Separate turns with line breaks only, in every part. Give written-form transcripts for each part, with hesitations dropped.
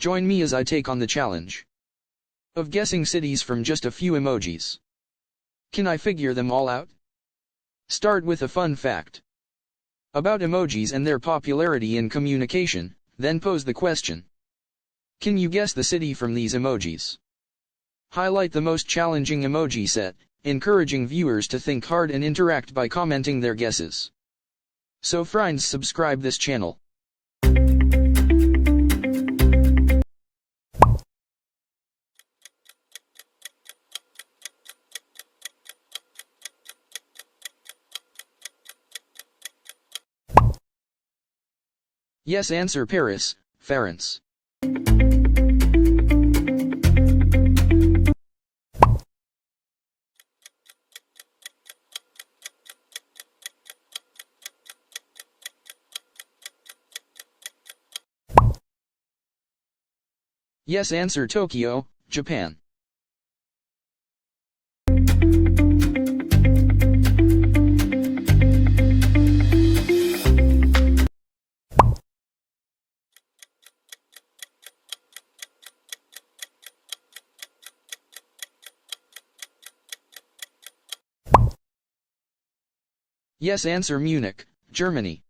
Join me as I take on the challenge of guessing cities from just a few emojis. Can I figure them all out? Start with a fun fact about emojis and their popularity in communication, then pose the question. Can you guess the city from these emojis? Highlight the most challenging emoji set, encouraging viewers to think hard and interact by commenting their guesses. So friends, subscribe this channel. Yes, answer Paris, France. Yes, answer Tokyo, Japan. Yes, answer Munich, Germany.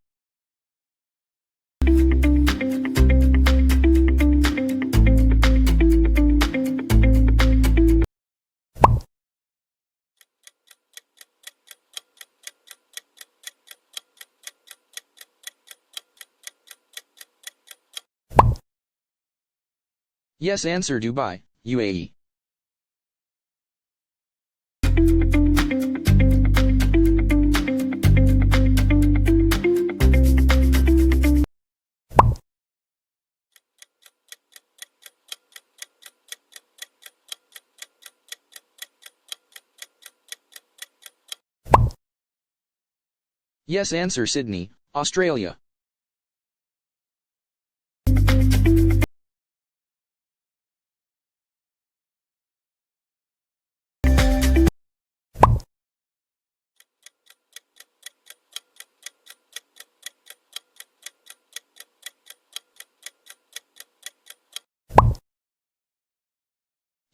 Yes, answer Dubai, UAE. Yes, answer Sydney, Australia.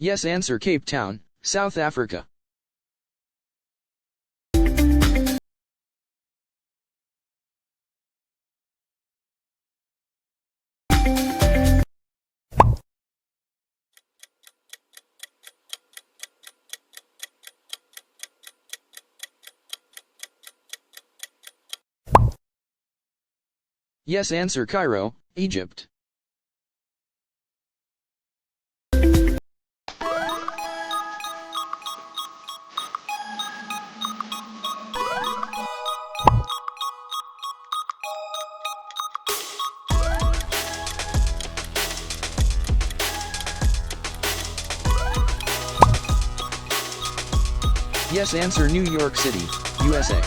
Yes, answer Cape Town, South Africa. Yes, answer Cairo, Egypt. Yes, answer New York City, USA.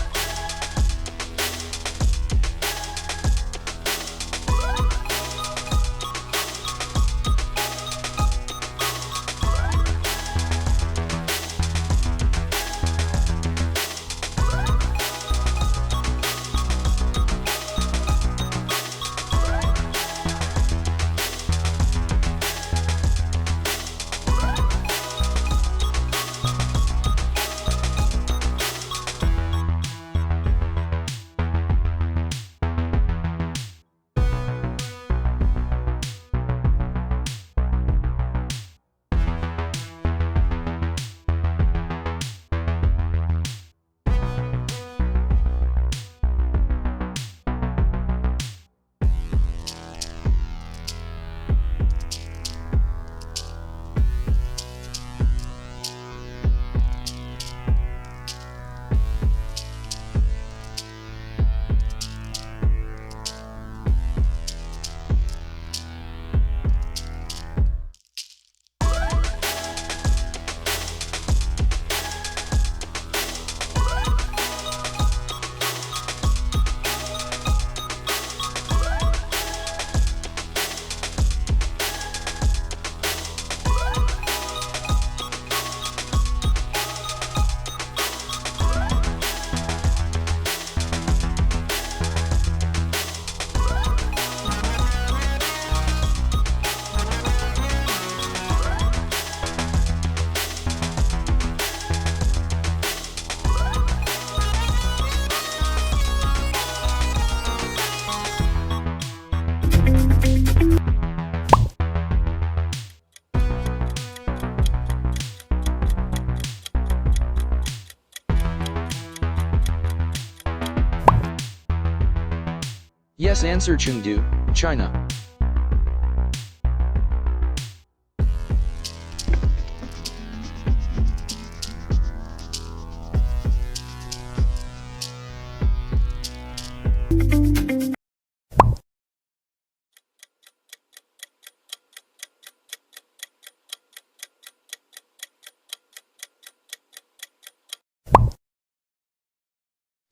Yes answer Chengdu, China.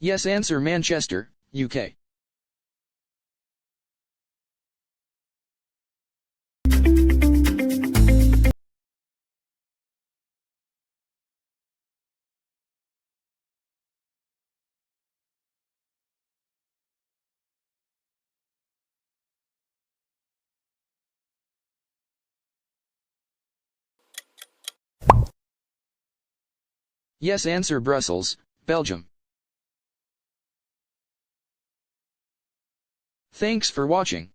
Yes answer Manchester, UK. Yes answer Brussels, Belgium. Thanks for watching.